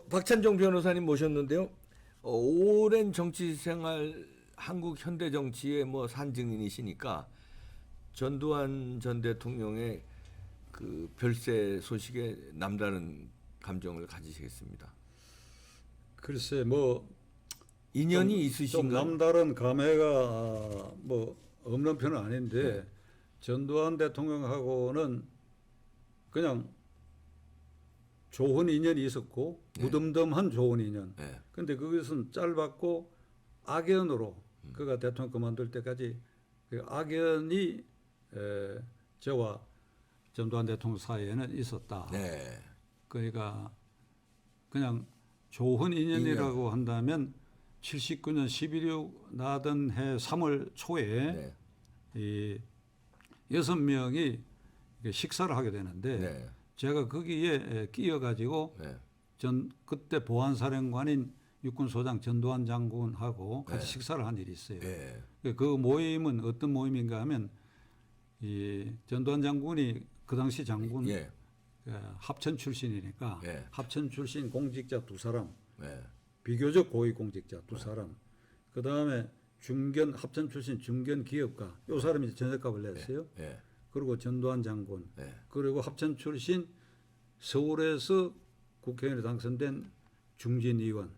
박찬종 변호사님 모셨는데요. 오랜 정치 생활, 한국 현대 정치의 뭐 산증인이시니까 전두환 전 대통령의 그 별세 소식에 남다른 감정을 가지시겠습니다. 글쎄 뭐 인연이 좀 있으신가요? 남다른 감회가 뭐 없는 편은 아닌데 전두환 대통령하고는 그냥 좋은 인연이 있었고 무덤덤한 좋은 인연. 네. 근데 그것은 짧았고 악연으로 그가 대통령 그만둘 때까지 그 악연이 저와 전두환 대통령 사이에는 있었다. 네. 그러니까 그냥 좋은 인연이라고 한다면 79년 11.6 나던 해 3월 초에 이 6명이 식사를 하게 되는데 제가 거기에 끼어가지고 그때 보안사령관인 육군소장 전두환 장군하고 같이 식사를 한 일이 있어요. 그 모임은 어떤 모임인가 하면 이 전두환 장군이 그 당시 장군 합천 출신이니까 합천 출신 공직자 2사람, 비교적 고위 공직자 2사람, 그 다음에 중견 합천 출신 중견 기업가 요 사람이 전셋값을 냈어요. 그리고 전두환 장군, 그리고 합천 출신 서울에서 국회의원에 당선된 중진 의원,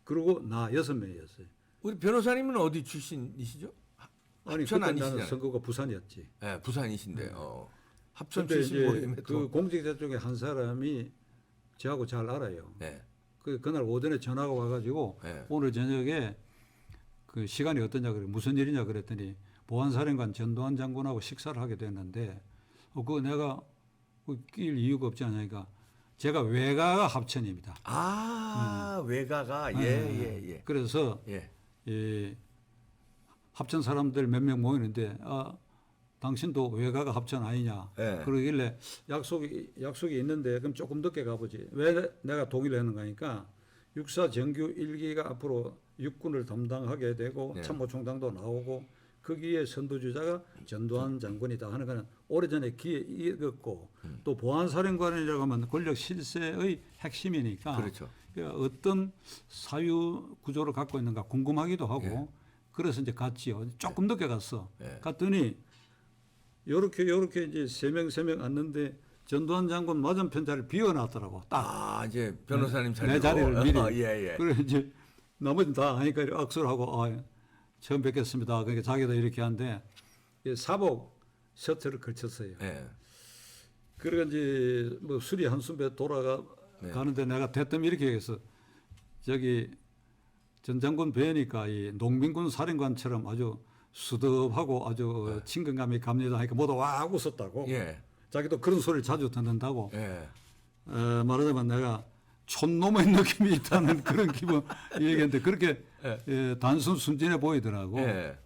그리고 나 6명이었어요. 우리 변호사님은 어디 출신이시죠? 아니 합천 그때 아니시잖아요. 나는 선거가 부산이었지. 네, 부산이신데. 합천 근데 출신 이제 모임에 그 공직자 중에 한 사람이 저하고 잘 알아요. 그날 오전에 전화가 와가지고 오늘 저녁에 그 시간이 어떠냐 그래 무슨 일이냐 그랬더니 보안사령관 전두환 장군하고 식사를 하게 됐는데 그거 내가 낄 이유가 없지 않으니까 제가 외가가 합천입니다. 외가가 그래서 이 합천 사람들 몇 명 모이는데 당신도 외가가 합천 아니냐 그러길래 약속이 있는데 그럼 조금 늦게 가보지. 왜 내가 동의를 했는가 하니까 육사 정규 1기가 앞으로 육군을 담당하게 되고 참모총장도 나오고 거기에 선두주자가 전두환 장군이다 하는 것은 오래전에 기에 익었고 또 보안사령관이라고 하면 권력 실세의 핵심이니까 그렇죠. 그러니까 어떤 사유 구조를 갖고 있는가 궁금하기도 하고 그래서 이제 갔지요. 조금 늦게 갔어. 갔더니 요렇게 이제 3명 앉는데 전두환 장군 맞은편 자리를 비워놨더라고. 딱. 이제 변호사님 자리로. 내 자리를 미리. 예. 그래 이제 나머지는 다 하니까 악수를 하고 처음 뵙겠습니다. 그러니까 자기도 이렇게 하는데 사복 셔츠를 걸쳤어요. 그러니까 이제 뭐 술이 한숨 배 가는데 내가 대뜸 이렇게 얘기했어. 저기 전 장군 뵈니까 이 농민군 사령관처럼 아주 수덥하고 아주 친근감이 갑니다 하니까 모두 와 웃었다고. 자기도 그런 소리를 자주 듣는다고. 말하자면 내가 촌놈의 느낌이 있다는 그런 기분 얘기했는데 그렇게 단순 순진해 보이더라고. 근데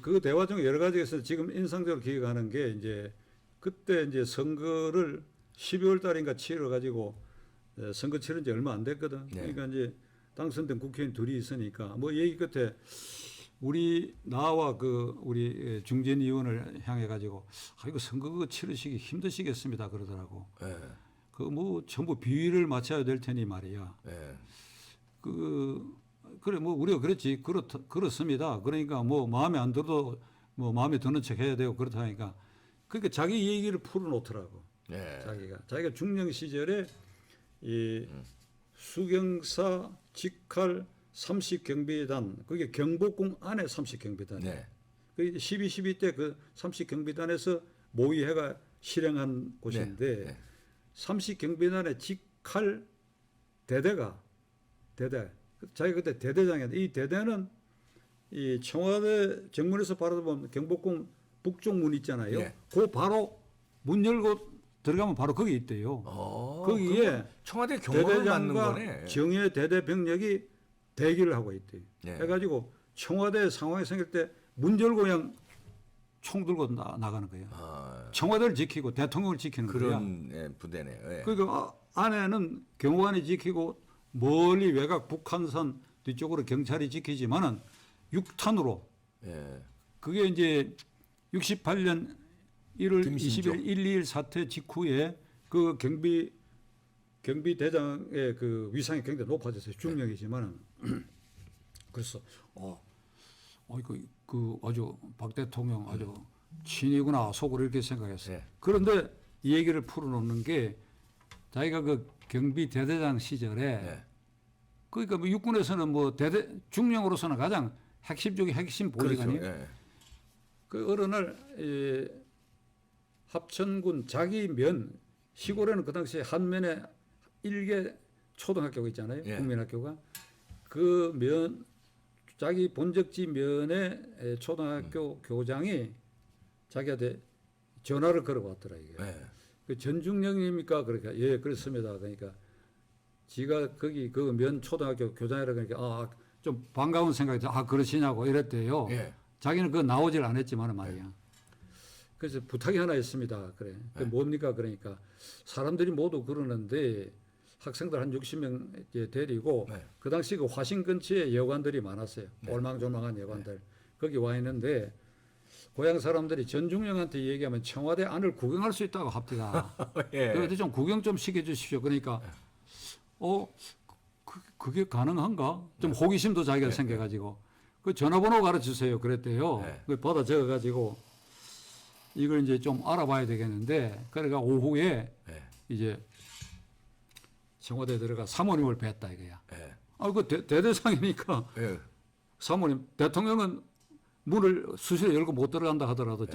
그 대화 중에 여러 가지에서 지금 인상적으로 기억하는 게 이제 그때 이제 선거를 12월 달인가 치러 가지고 선거 치른 지 얼마 안 됐거든. 그러니까 이제 당선된 국회의원 둘이 있으니까 뭐 얘기 끝에 나와 우리 중진 의원을 향해 가지고 이거 선거 치르시기 힘드시겠습니다 그러더라고. 그 뭐 전부 비위를 맞춰야 될 테니 말이야. 그래 뭐 우리가 그렇지 그렇습니다. 그러니까 뭐 마음에 안 들어도 뭐 마음에 드는 척 해야 되고 그렇다니까. 그러니까 자기 얘기를 풀어놓더라고. 자기가 중령 시절에 이 수경사 직할 30경비단 그게 경복궁 안에 30경비단이에요. 그 12.12 때 그 30경비단에서 모의회가 실행한 곳인데 30경비단의 직할 대대 자기가 그때 대대장이었는데 이 대대는 이 청와대 정문에서 바라보면 경복궁 북쪽 문 있잖아요. 그 바로 문 열고 들어가면 바로 거기 있대요. 거기에 청와대 경호를 맡는 거네. 대대장과 정예 대대 병력이 대기를 하고 있대요. 해가지고 청와대 상황이 생길 때 문 열고 그냥 총 들고 나가는 거예요. 청와대를 지키고 대통령을 지키는 거예요. 그런 부대네요. 그러니까 안에는 경호관이 지키고 멀리 외곽 북한산 뒤쪽으로 경찰이 지키지만은 6탄으로 그게 이제 68년 1월 20일 1.2일 사태 직후에 그 경비 경비대장의 그 위상이 굉장히 높아졌어요. 중령이지만은 그래서 이거 그 아주 박 대통령 아주 친이구나 속으로 이렇게 생각했어요. 네. 그런데 이 얘기를 풀어놓는 게 자기가 그 경비대대장 시절에 네. 그러니까 뭐 육군에서는 뭐 중령으로서는 가장 핵심 중에 핵심 보직아니에요. 그렇죠. 예. 그 어느 날 합천군 자기면 시골에는 그 당시에 한면에 일개 초등학교가 있잖아요. 예. 국민학교가 그 면 자기 본적지 면에 초등학교 교장이 자기한테 전화를 걸어왔더라 이게. 예. 그 전중령입니까? 그러니까 예 그렇습니다. 그러니까 지가 거기 그 면 초등학교 교장이라 그러니까 좀 반가운 생각이 들어. 그러시냐고 이랬대요. 예. 자기는 그거 나오질 않았지만 말이야. 그래서 부탁이 하나 있습니다. 그래. 그 뭡니까? 그러니까 사람들이 모두 그러는데 학생들 한 60명 데리고 네. 그 당시 그 화신 근처에 여관들이 많았어요. 올망졸망한 여관들. 거기 와 있는데 고향 사람들이 전중령한테 얘기하면 청와대 안을 구경할 수 있다고 합디다. 예. 그래서 좀 구경 좀 시켜주십시오. 그러니까 그게 가능한가? 좀 호기심도 자기가 생겨가지고 그 전화번호 가르쳐주세요. 그랬대요. 네. 그 받아 적어가지고 이걸 이제 좀 알아봐야 되겠는데 그러니까 오후에 예. 이제 청와대 들어가 사모님을 뵀다 이거야. 예. 그 대대장이니까 예. 사모님 대통령은 문을 수시로 열고 못 들어간다 하더라도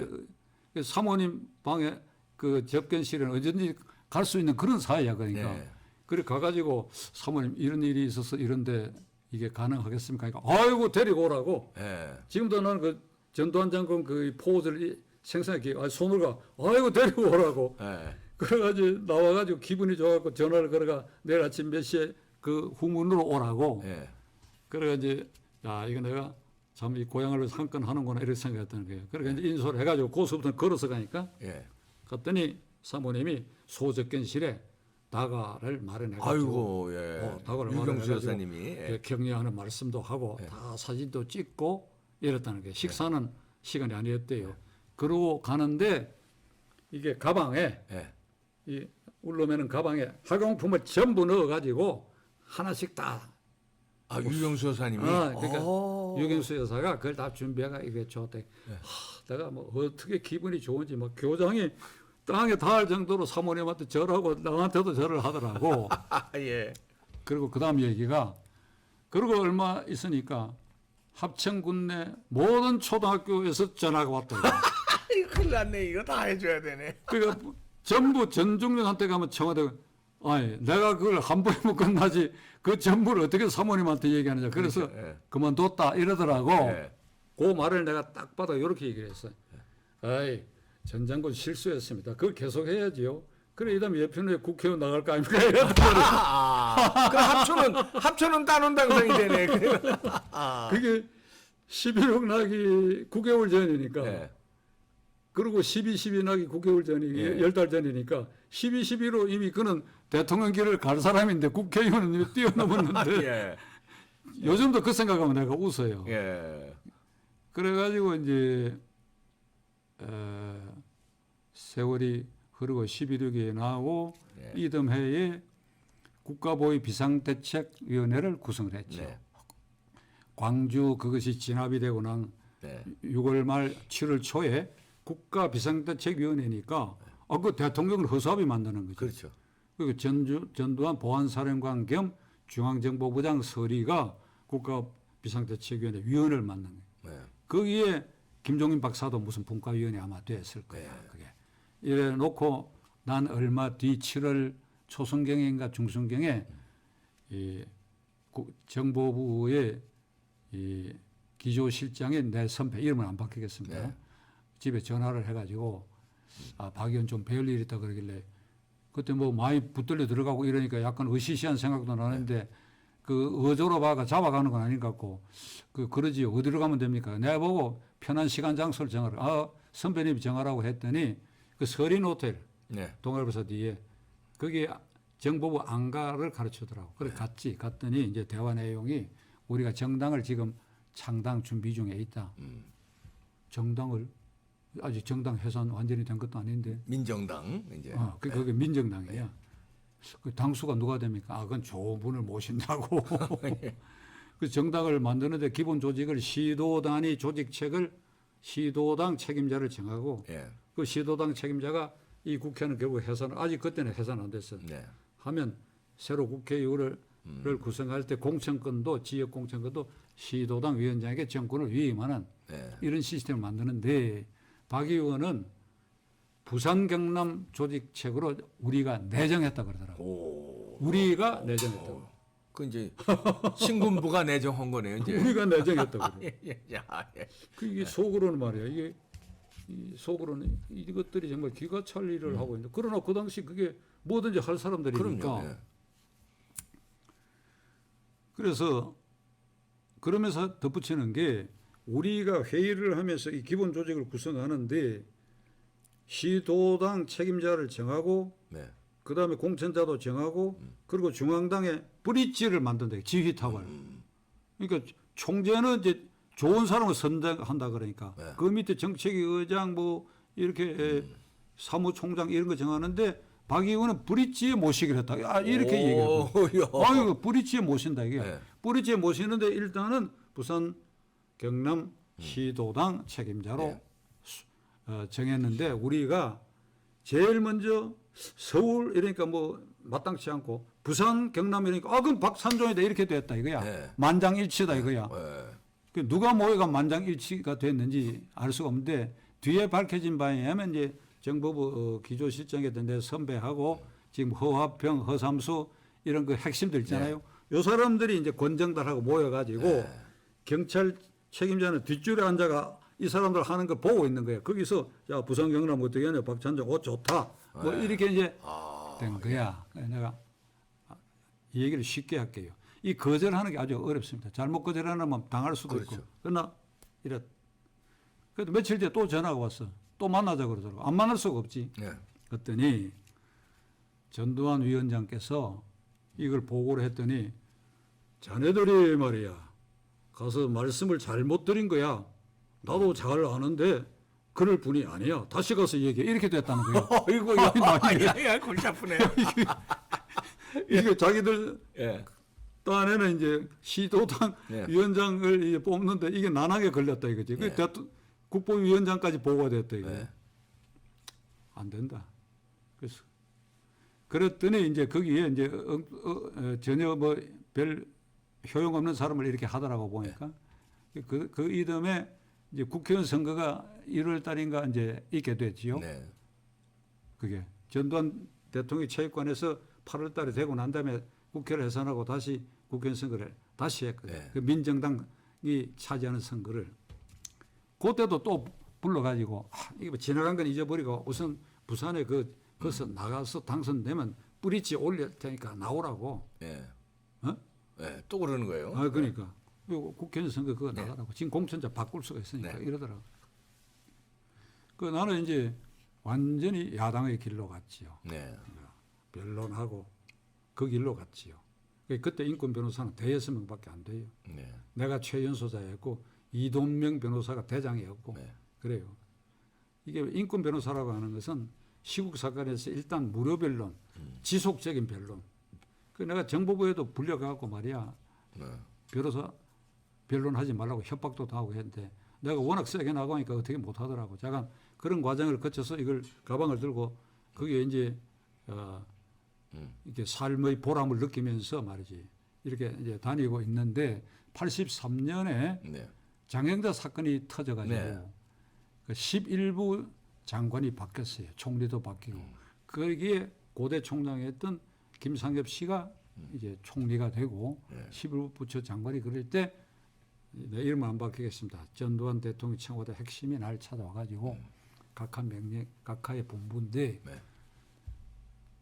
사모님 방에 그 접견실에는 언제든지 갈 수 있는 그런 사이야 그러니까. 예. 그래 가가지고 사모님 이런 일이 있어서 이런데 이게 가능하겠습니까? 그러니까 아이고 데리고 오라고. 예. 지금도 나는 그 전두환 장군 그 포즈를 생생하게 손을 가 아이고 데리고 오라고. 예. 그래가지고 나와가지고 기분이 좋아갖고 전화를 걸어가 내일 아침 몇 시에 그 후문으로 오라고. 예. 그래가지고 야 이거 내가 참 이 고향을 위해서 한 건 하는구나 이렇게 생각했던 거예요. 그러니까 이제 인솔을 해가지고 고수부터 걸어서 가니까 예. 갔더니 사모님이 소접견실에 다가를 마련해가지고 아이고 예. 다가를 유경수 마련해가지고 여사님이 예. 격려하는 말씀도 하고 다 사진도 찍고 이랬다는 거예요. 식사는 시간이 아니었대요. 그러고 가는데 이게 가방에 예. 이 울러매는 가방에 학용품을 전부 넣어가지고 하나씩 다. 유경수 여사님이. 그러니까 오. 유경수 여사가 그걸 다 준비해가 이게 줬대. 내가 뭐 어떻게 기분이 좋은지 뭐 교장이 땅에 닿을 정도로 사모님한테 절하고 나한테도 절을 하더라고. 예. 그리고 그 다음 얘기가 그리고 얼마 있으니까 합천군 내 모든 초등학교에서 전화가 왔다. 이거 큰일 났네. 이거 다 해줘야 되네. 그러니까 전부 전중령한테 가면 청와대 내가 그걸 한 번에 못 끝나지 그 전부를 어떻게 사모님한테 얘기하느냐. 그래서 그러니까, 예. 그만뒀다 이러더라고. 예. 그 말을 내가 딱 받아 이렇게 얘기를 했어요. 전 장군 실수했습니다. 그걸 계속 해야지요. 그래 이다음에 예편에 국회의원 나갈 거 아닙니까? 그럼 합천은 따놓는다고 생이 되네. 그게 11억 나기 9개월 전이니까. 예. 그리고 12 나기 9개월 전이 예. 10달 전이니까 12로 이미 그는 대통령 길을 갈 사람인데 국회의원은 이미 뛰어넘었는데 예. 요즘도 그 생각하면 내가 웃어요. 예. 그래가지고 이제 세월이 흐르고 11.6에 나오고 예. 이듬해에 국가보위 비상대책위원회를 구성을 했죠. 네. 광주 그것이 진압이 되고 난 네. 6월 말 7월 초에 국가비상대책위원회니까 그 대통령을 허수아비 만드는 거죠. 그렇죠. 그리고 전두환 보안사령관 겸 중앙정보부장 서리가 국가비상대책위원회 위원을 만든 거예요. 네. 거기에 김종인 박사도 무슨 분과위원회 아마 됐을 거예요. 네. 그게 이래 놓고 난 얼마 뒤 7월 초순경인가 중순경에 이 정보부의 이 기조실장의 내 선배 이름은 안 바뀌겠습니다. 네. 집에 전화를 해가지고 박 의원 좀 배울 일 있다 그러길래 그때 뭐 많이 붙들려 들어가고 이러니까 약간 으시시한 생각도 나는데 그 어조로 봐가 잡아가는 건 아닌 것 같고 그러지요. 어디로 가면 됩니까? 내가 보고 편한 시간 장소를 정하라. 선배님이 정하라고 했더니 그 서린 호텔 네. 동아일보사 뒤에 거기 정보부 안가를 가르치더라고. 그래 갔더니 이제 대화 내용이 우리가 정당을 지금 창당 준비 중에 있다. 정당을 아직 정당 해산 완전히 된 것도 아닌데. 민정당 이제. 그게 민정당이야. 그 당수가 누가 됩니까? 아, 그건 좋은 분을 모신다고. 그 정당을 만드는데 기본 조직을 시도단위 조직책을 시도당 책임자를 정하고 예. 그 시도당 책임자가 이 국회는 결국 해산 아직 그때는 해산 안 됐어요. 네. 하면 새로 국회의원을 구성할 때 공천권도 지역 공천권도 시도당 위원장에게 정권을 위임하는 네. 이런 시스템을 만드는데 박 의원은 부산 경남 조직책으로 우리가 내정했다 그러더라고. 오. 우리가 내정했다고. 그 이제 신군부가 내정한 거네요, 이제. 우리가 내정했다고. 그래. 예. 그 이게 속으로는 말이야. 이게 이 속으로는 이것들이 정말 기가 찰 일을 하고 있는데 그러나 그 당시 그게 뭐든지 할 사람들이니까. 그럼요. 예. 그래서 그러면서 덧붙이는 게 우리가 회의를 하면서 이 기본 조직을 구성하는데 시도당 책임자를 정하고 네. 그다음에 공천자도 정하고 그리고 중앙당의 브릿지를 만든다. 지휘탑을. 그러니까 총재는 이제 좋은 사람을 선정한다 그러니까 네. 그 밑에 정책위 의장 뭐 이렇게 사무총장 이런 거 정하는데 박 의원은 브릿지에 모시기로 했다. 아, 이렇게 얘기해요. 아유, 브릿지에 모신다 이게. 네. 브릿지에 모시는데 일단은 부산 경남 시도당 책임자로 네. 정했는데 우리가 제일 먼저 서울 이러니까 뭐 마땅치 않고 부산 경남 이러니까 아 그럼 박산종이다 이렇게 됐다 이거야. 네. 만장일치다 이거야. 네. 그 누가 모여가 만장일치가 됐는지 알 수가 없는데 뒤에 밝혀진 바에 의하면 이제 정보부 기조실장이었던 내 선배하고 지금 허화평, 허삼수 이런 그 핵심들 있잖아요. 요 사람들이 이제 권정달하고 모여가지고 경찰 책임자는 뒷줄에 앉아가 이 사람들 하는 걸 보고 있는 거예요. 거기서 자 부산 경남 어떻게 하냐 박찬종 좋다 뭐 이렇게 이제 된 거야. 내가 이 얘기를 쉽게 할게요. 이 거절하는 게 아주 어렵습니다. 잘못 거절하면 당할 수도 그렇죠. 있고. 그러나 이래. 그래도 며칠 뒤에 또 전화가 왔어. 또 만나자 그러더라고. 안 만날 수가 없지. 네. 그랬더니 전두환 위원장께서 이걸 보고를 했더니 자네들이 말이야 가서 말씀을 잘못 드린 거야. 나도 잘 아는데 그럴 분이 아니야. 다시 가서 얘기해. 이렇게 됐다는 거예요. 이거 야, 골치 아프네. 이게 자기들 예. 딴에는 이제 시도당 네. 위원장을 이제 뽑는데 이게 난항에 걸렸다 이거지. 네. 국보위원장까지 보고가 됐다 이거. 네. 안 된다. 그래서 그랬더니 이제 거기에 이제 전혀 뭐 별 효용 없는 사람을 이렇게 하더라고 보니까 그 이듬해 이제 국회의원 선거가 1월 달인가 이제 있게 됐지요. 네. 그게 전두환 대통령이 체육관에서 8월 달에 되고 난 다음에 국회를 해산하고 다시 국회의원 선거를 다시 했거든요. 네. 그 민정당이 차지하는 선거를. 그때도 또 불러가지고 이거 지나간 건 잊어버리고 우선 부산에 거기서 나가서 당선되면 뿌리치 올릴 테니까 나오라고. 예. 어? 예. 또 그러는 거예요. 아 그러니까 국회의원 선거 그거 나가라고. 지금 공천자 바꿀 수가 있으니까 이러더라고. 그 나는 이제 완전히 야당의 길로 갔지요. 네. 변론하고 그 길로 갔지요. 그때 인권 변호사는 대여섯 명밖에 안 돼요. 네. 내가 최연소자였고 이동명 변호사가 대장이었고 네. 그래요. 이게 인권 변호사라고 하는 것은 시국 사건에서 일단 무료 변론, 지속적인 변론. 그 내가 정보부에도 불려가고 말이야. 네. 변호사 변론하지 말라고 협박도 하고 했는데 내가 워낙 세게 나가니까 어떻게 못 하더라고. 잠깐 그런 과정을 거쳐서 이걸 가방을 들고 거기에 이제 이렇게 삶의 보람을 느끼면서 말이지 이렇게 이제 다니고 있는데 83년에 네. 장영자 사건이 터져가지고 네. 그 11부 장관이 바뀌었어요. 총리도 바뀌고 거기에 고대 총장이었던 김상엽 씨가 이제 총리가 되고 11부 부처 장관이 그럴 때 내 이름은 안 바뀌겠습니다. 전두환 대통령 청와대 핵심이 날 찾아와가지고 각하 명령, 각하의 본부인데 네.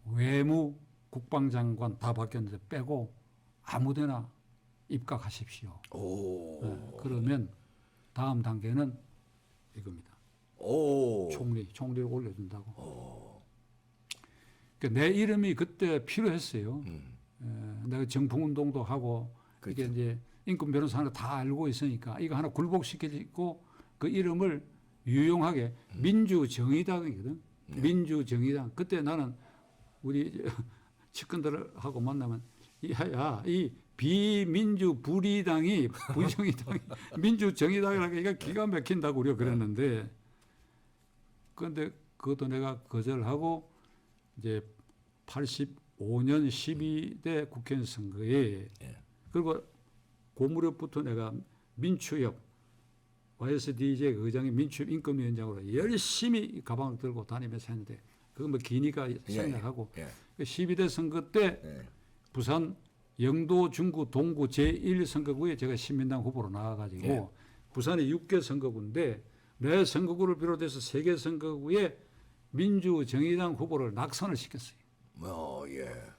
외무, 국방장관 다 바뀌었는데 빼고 아무데나 입각하십시오. 오. 네, 그러면 다음 단계는 이겁니다. 오. 총리를 올려준다고. 그러니까 내 이름이 그때 필요했어요. 내가 정풍운동도 하고 그렇죠. 이게 이제 인권 변호사는 다 알고 있으니까 이거 하나 굴복시키고 그 이름을 유용하게 민주정의당이거든. 민주정의당. 그때 나는 우리 측근들하고 만나면 야, 이 비민주 불의당이 부정의당이 민주정의당이라고 이게 기가 막힌다고 우리가 그랬는데 그런데 그것도 내가 거절하고 이제 85년 12대 국회의원 선거에 그리고 그 무렵부터 내가 민추협 YSDJ 의장이 민추협 인권위원장으로 열심히 가방을 들고 다니면서 했는데 그거 뭐 기니까 생략하고 12대 선거 때 부산 영도, 중구, 동구 제1선거구에 제가 신민당 후보로 나와가지고 부산이 6개 선거구인데 내 선거구를 비롯해서 3개 선거구에 민주정의당 후보를 낙선을 시켰어요.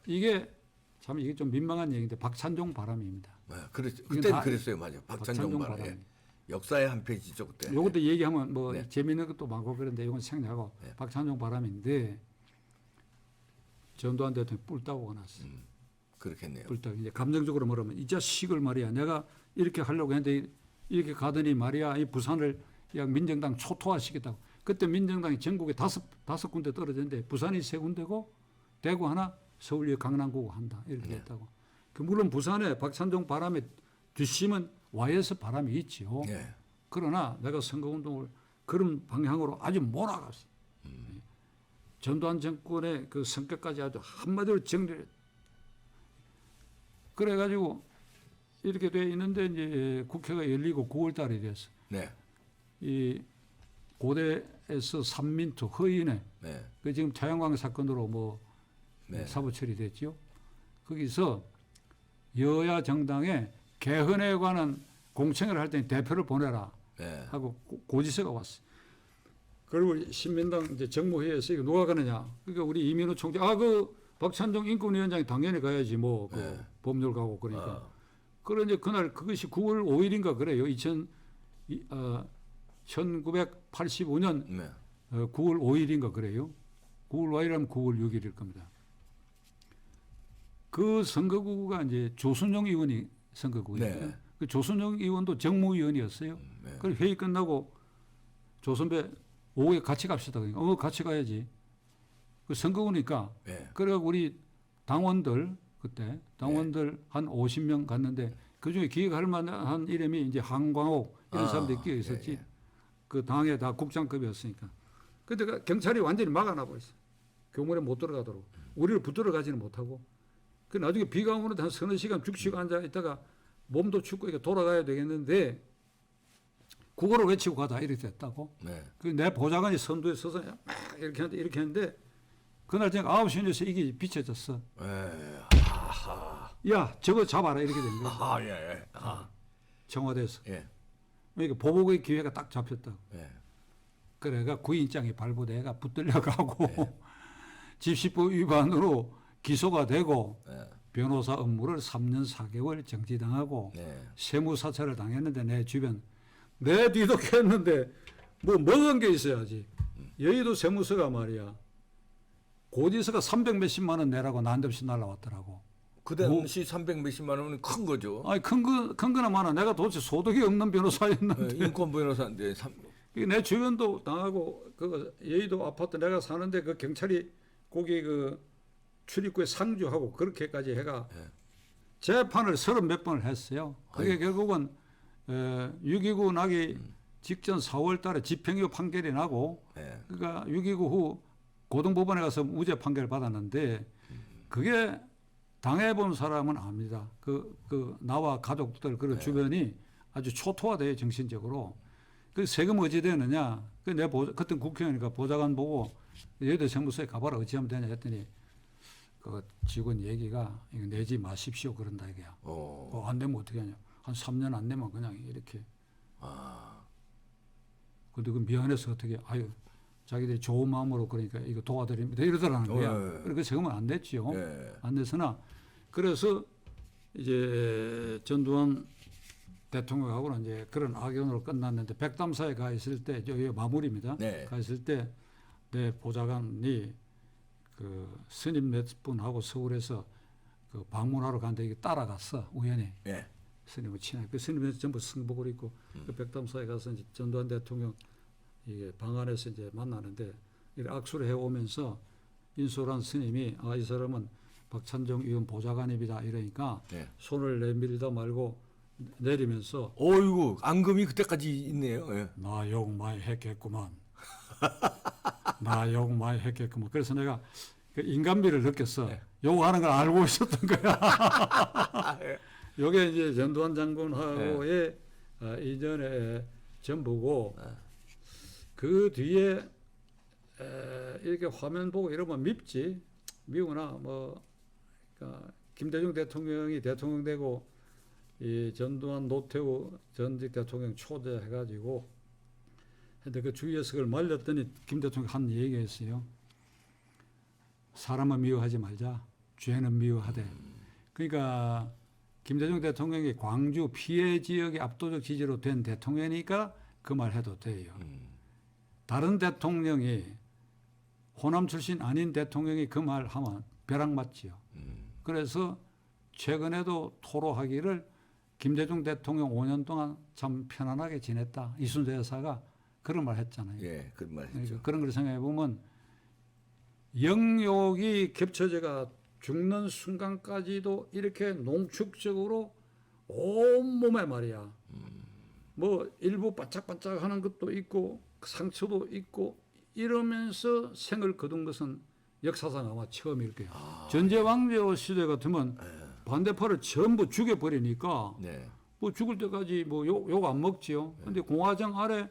이게 참 이게 좀 민망한 얘기인데 박찬종 바람입니다. 그렇죠. 그때는 그랬어요, 맞아요. 박찬종 바람. 역사의 한 페이지죠 그때. 요것도 얘기하면 뭐 재미있는 것도 많고 그런데 이건 생략하고 박찬종 바람인데 전두환 대통령 뿔 따고 나왔어요. 그렇겠네요. 뿔 따고 이제 감정적으로 말하면 이 자식을 말이야 내가 이렇게 하려고 했는데 이렇게 가더니 말이야 이 부산을 약 민정당 초토화시켰다고. 그때 민정당이 전국에 다섯 군데 떨어졌는데 부산이 3군데고 대구 하나, 서울역 강남구 한다 이렇게 됐다고. 그 물론 부산에 박찬종 바람에 뒷심은 YS 바람이 있지요. 그러나 내가 선거운동을 그런 방향으로 아주 몰아갔어. 전두환 정권의 그 성격까지 아주 한마디로 정리를. 그래가지고 이렇게 돼 있는데 이제 국회가 열리고 9월달이 됐어. 이 고대에서 삼민투 허인회 그 지금 태양광 사건으로 뭐 사법 처리됐죠. 거기서 여야 정당에 개헌에 관한 공청회를 할 때 대표를 보내라 하고 고지서가 왔어요. 그리고 신민당 이제 정무회의에서 이거 누가 가느냐? 그러니까 우리 이민호 총재 그 박찬종 인권위원장이 당연히 가야지 뭐 그 법률 가고 그러니까. 그런데 그날 그것이 9월 5일인가 그래요. 1985년 9월 5일인가 그래요. 9월 5일이면 9월 6일일 겁니다. 그 선거구가 이제 조순영 의원이 선거구예요. 그 조순영 의원도 정무위원이었어요. 그래서 회의 끝나고 조선배 오후에 같이 갑시다. 그러니까 같이 가야지. 그 선거구니까. 그래갖고 우리 당원들 그때 당원들 한 50명 갔는데 그 중에 기획할 만한 이름이 이제 한광옥 이런 사람들이 끼어 있었지. 그 당에 다 국장급이었으니까. 근데 경찰이 완전히 막아놔 버렸어. 교문에 못 들어가도록. 우리를 붙들어 가지는 못하고. 그 나중에 비가 오는데 한 서너 시간 죽치고 앉아 있다가 몸도 춥고 이렇게 돌아가야 되겠는데 국어를 외치고 가다 이렇게 됐다고. 그 내 보좌관이 선두에 서서 막 이렇게 했는데 그날 저녁 9시에서 이게 비춰졌어. 야 저거 잡아라 이렇게 된 거야. 청와대에서. 그러니까 보복의 기회가 딱 잡혔다고. 그래가 구인장이 발부돼가 붙들려가고 집시법 위반으로 기소가 되고 변호사 업무를 3년 4개월 정지당하고 세무사찰을 당했는데 내 주변 내 뒤도 캤는데 뭐 먹은 게 있어야지. 여의도 세무서가 말이야. 고지서가 300 몇십만 원 내라고 난데없이 날라왔더라고. 그 당시 300 몇십만 원은 큰 거죠. 아니 큰 거나 많아. 내가 도대체 소득이 없는 변호사였는데. 인권 변호사인데. 내 주변도 당하고 그 여의도 아파트 내가 사는데 그 경찰이 거기 그 출입구에 상주하고 그렇게까지 해가 재판을 30몇 번을 했어요. 그게 결국은 6.29 나기 직전 4월 달에 집행유예 판결이 나고 그러니까 6.29 후 고등법원에 가서 무죄 판결을 받았는데 그게 당해본 사람은 압니다. 그 나와 가족들 그리고 주변이 아주 초토화돼요 정신적으로. 그 세금 어찌 되느냐? 그때 국회의원이니까 보좌관 보고 여의도 세무서에 가봐라 어찌하면 되냐 했더니 그 직원 얘기가 이거 내지 마십시오 그런다 이게야. 안 되면 어떻게 하냐? 한 3년 안 내면 그냥 이렇게. 근데 그 미안해서 어떻게 아유 자기들이 좋은 마음으로 그러니까 이거 도와드립니다 이러더라는 거야. 그러니까 세금은 안 냈지요. 안 냈으나 그래서 이제 전두환 대통령하고는 이제 그런 악연으로 끝났는데 백담사에 가 있을 때 여기 마무리입니다. 가 있을 때 내 보좌관이 그 스님 몇 분하고 서울에서 그 방문하러 갔는데 이게 따라갔어 우연히. 스님을 친하게. 그 스님은 전부 승복을 입고 그 백담사에 가서 이제 전두환 대통령 이게 방 안에서 이제 만나는데 이렇게 악수를 해오면서 인솔한 스님이 이 사람은 박찬종 의원 보좌관입니다. 이러니까 네. 손을 내밀다 말고 내리면서 어이구 앙금이 그때까지 있네요. 예. 나 욕 많이 했겠구만. 나 욕 많이 했겠구만. 그래서 내가 그 인간미를 느꼈어. 네. 욕하는 걸 알고 있었던 거야. 예. 요게 이제 전두환 장군하고의 이전의 전부고 그 뒤에 이렇게 화면 보고 이러면 밉지. 미우나 뭐 그러니까 김대중 대통령이 대통령 되고 이 전두환 노태우 전직 대통령 초대해가지고 근데 그 주의석을 말렸더니 김 대통령 한 얘기가 있어요. 사람은 미워하지 말자. 죄는 미워하되. 그러니까 김대중 대통령이 광주 피해 지역의 압도적 지지로 된 대통령이니까 그 말 해도 돼요. 다른 대통령이 호남 출신 아닌 대통령이 그 말 하면 벼락 맞지요. 그래서 최근에도 토로하기를 김대중 대통령 5년 동안 참 편안하게 지냈다. 이순재 여사가 그런 말 했잖아요. 예, 그런 말 했죠. 그러니까 그런 걸 생각해 보면 영욕이 겹쳐져가 죽는 순간까지도 이렇게 농축적으로 온몸에 말이야. 뭐 일부 반짝반짝하는 것도 있고 상처도 있고 이러면서 생을 거둔 것은 역사상 아마 처음일 거예요. 전제왕조 시대 같으면 반대파를 전부 죽여버리니까 네. 뭐 죽을 때까지 뭐 욕 안 먹지요. 근데 공화정 아래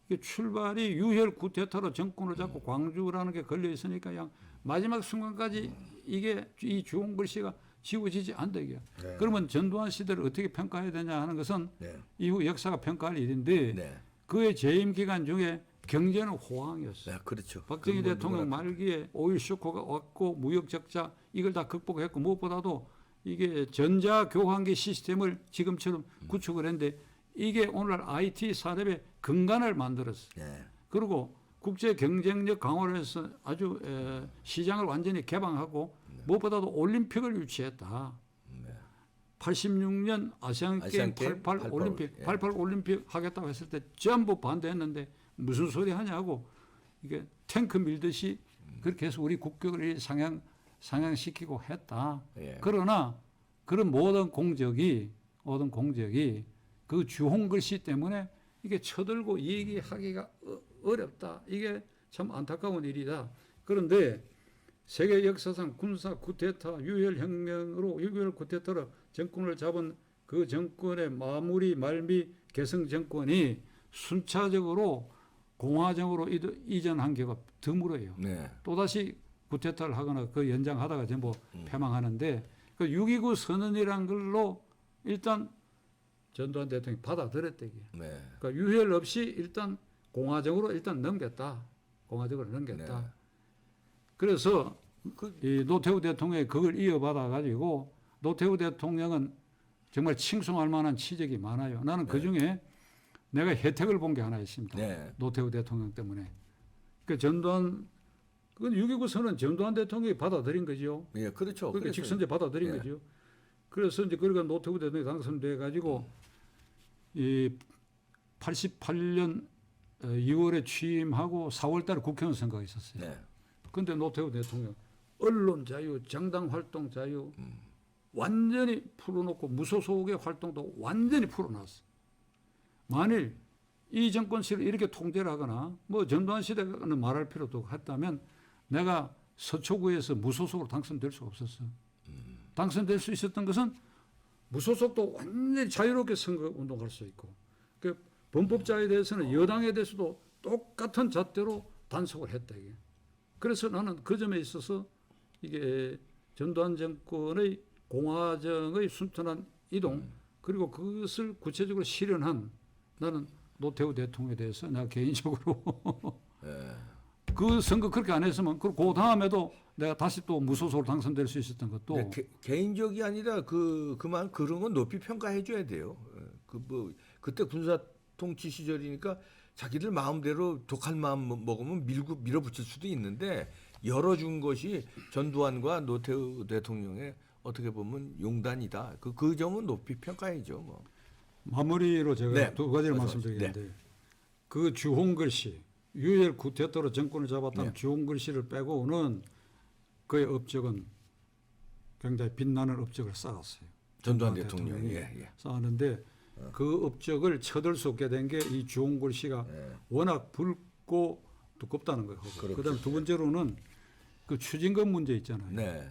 이게 출발이 유혈 쿠데타로 정권을 잡고 광주라는 게 걸려 있으니까 그냥 마지막 순간까지 이게 이 주홍 글씨가 지워지지 않다 이게. 네. 그러면 전두환 시대를 어떻게 평가해야 되냐 하는 것은 네. 이후 역사가 평가할 일인데 네. 그의 재임 기간 중에 경제는 호황이었어요. 네, 그렇죠. 박정희 그건 대통령 누구나 말기에 오일 쇼크가 왔고 무역 적자 이걸 다 극복했고 무엇보다도 이게 전자 교환기 시스템을 지금처럼 구축을 했는데 이게 오늘날 IT 산업의 근간을 만들었어요. 네. 그리고 국제 경쟁력 강화를 해서 아주 시장을 완전히 개방하고 무엇보다도 올림픽을 유치했다. 86년 아시안게임 아시안게임 88 올림픽, 예. 88 올림픽 하겠다고 했을 때 전부 반대했는데 무슨 소리 하냐고 이게 탱크 밀듯이 그렇게 해서 우리 국격을 상향시키고 했다. 예. 그러나 그런 모든 공적이 그 주홍 글씨 때문에 이게 쳐들고 얘기하기가 어렵다. 이게 참 안타까운 일이다. 그런데 세계 역사상 군사 쿠데타 유혈 혁명으로 유혈 쿠데타로 정권을 잡은 그 정권의 마무리 말미 개성 정권이 순차적으로 공화정으로 이전한 경우가 드물어요. 네. 또다시 쿠데타를 하거나 그 연장하다가 전부 패망하는데 그 6.29 선언이란 걸로 일단 전두환 대통령이 받아들였대요. 네. 그러니까 유혈 없이 일단 공화정으로 일단 넘겼다. 공화정으로 넘겼다. 네. 그래서 이 노태우 대통령이 그걸 이어받아 가지고 노태우 대통령은 정말 칭송할 만한 치적이 많아요. 나는 그 중에 내가 혜택을 본 게 하나 있습니다. 네. 노태우 대통령 때문에. 그 전두환 그건 6.29 선언 전두환 대통령이 받아들인 거죠. 예, 그렇죠. 그러니까 그래서- 직선제 받아들인 예. 거죠. 그래서 이제 그러니까 노태우 대통령이 당선돼 가지고 이 88년 2월에 취임하고 4월달에 국회의원 선거가 있었어요. 네. 근데 노태우 대통령 언론 자유, 정당 활동 자유 완전히 풀어놓고 무소속의 활동도 완전히 풀어놨어. 만일 이 정권 시를 이렇게 통제를 하거나 뭐 전두환 시대는 말할 필요도 했다면 내가 서초구에서 무소속으로 당선될 수가 없었어. 당선될 수 있었던 것은 무소속도 완전히 자유롭게 선거 운동할 수 있고 그 범법자에 대해서는 여당에 대해서도 똑같은 잣대로 단속을 했다 이게. 그래서 나는 그 점에 있어서 이게 전두환 정권의 공화정의 순탄한 이동 그리고 그것을 구체적으로 실현한 나는 노태우 대통령에 대해서 내가 개인적으로 그 선거 그렇게 안 했으면 그 다음에도 내가 다시 또 무소속으로 당선될 수 있었던 것도 네, 개인적이 아니라 그만 그런 건 높이 평가해 줘야 돼요. 그때 군사 통치 시절이니까 자기들 마음대로 독한 마음 먹으면 밀어붙일 수도 있는데 열어준 것이 전두환과 노태우 대통령의 어떻게 보면 용단이다. 그 점은 높이 평가해야죠. 뭐. 마무리로 제가 네, 두 가지를 말씀하세요. 말씀드리겠는데 그 주홍 글씨 유혈 쿠데타로 정권을 잡았다는 네. 주홍 글씨를 빼고는 그의 업적은 굉장히 빛나는 업적을 쌓았어요. 전두환 대통령이 예. 쌓았는데 그 업적을 쳐들 수 없게 된 게 이 주홍걸 씨가 워낙 붉고 두껍다는 거예요. 그렇죠. 그다음 두 번째로는 그 추징금 문제 있잖아요. 네.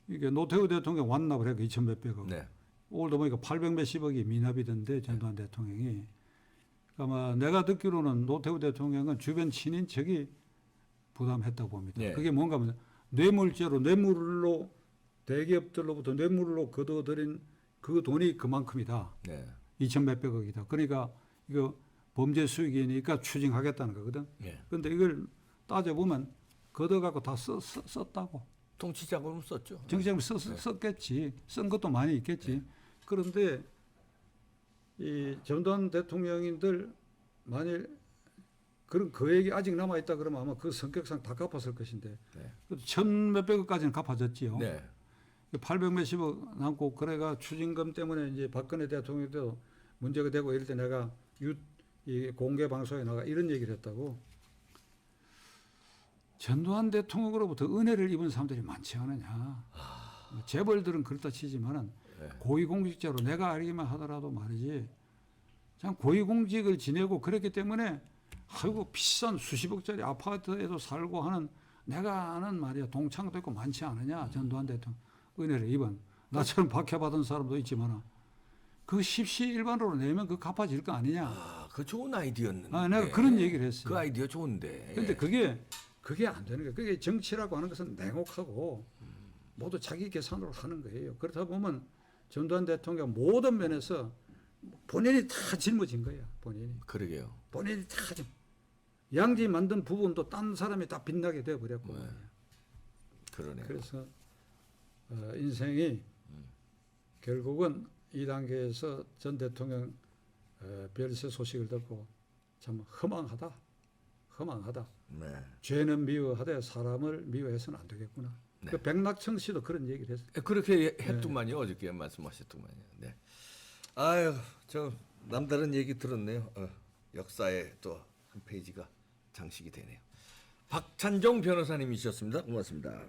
이게 노태우 대통령 완납을 했고 2천 몇백억. 네. 오늘도 보니까 800 몇십억이 미납이던데 전두환 대통령이. 아마 내가 듣기로는 노태우 대통령은 주변 친인척이 부담했다고 봅니다. 네. 그게 뭔가 하면 뇌물죄로 뇌물로 대기업들로부터 뇌물로 거둬들인 그 돈이 그만큼이다. 네. 2천 몇백억이다. 그러니까 이거 범죄 수익이니까 추징하겠다는 거거든. 네. 그런데 이걸 따져보면 걷어갖고 다 썼다고. 통치 자금을 썼죠. 정치자금 썼겠지. 쓴 것도 많이 있겠지. 그런데 이 전두환 대통령인들 만일 그런 거액이 아직 남아 있다 그러면 아마 그 성격상 다 갚았을 것인데 네. 천 몇백억까지는 갚아졌지요. 네. 800 몇십억 남고 그래가 추징금 때문에 이제 박근혜 대통령도 문제가 되고 이럴 때 내가 이 공개 방송에 나가 이런 얘기를 했다고. 전두환 대통령으로부터 은혜를 입은 사람들이 많지 않느냐. 재벌들은 그렇다 치지만은 고위공직자로 내가 알기만 하더라도 말이지. 참 고위공직을 지내고 그랬기 때문에 아이고 비싼 수십억짜리 아파트에도 살고 하는 내가 아는 말이야 동창도 있고 많지 않으냐. 전두환 대통령 은혜를 입은 나처럼 박해받은 사람도 있지만 그 십시일반으로 내면 그 갚아질 거 아니냐. 아, 그 좋은 아이디어였는데. 아, 내가 그런 얘기를 했어요. 그 아이디어 좋은데. 근데 그게 안 되는 거예요. 그게 정치라고 하는 것은 냉혹하고 모두 자기 계산으로 하는 거예요. 그렇다 보면 전두환 대통령 모든 면에서 본인이 다 짊어진 거예요. 그러게요. 본인이 다 양지 만든 부분도 딴 사람이 다 빛나게 되어 버렸고. 그러네요. 그래서 인생이 결국은 이 단계에서 전 대통령 별세 소식을 듣고 참 허망하다. 네. 죄는 미워하되 사람을 미워해서는 안 되겠구나. 네. 그 백낙청 씨도 그런 얘기를 했어요. 그렇게 했더만요. 어저께 말씀하셨더만요. 네. 아유, 저 남다른 얘기 들었네요. 역사의 또 한 페이지가 장식이 되네요. 박찬종 변호사님이셨습니다. 고맙습니다.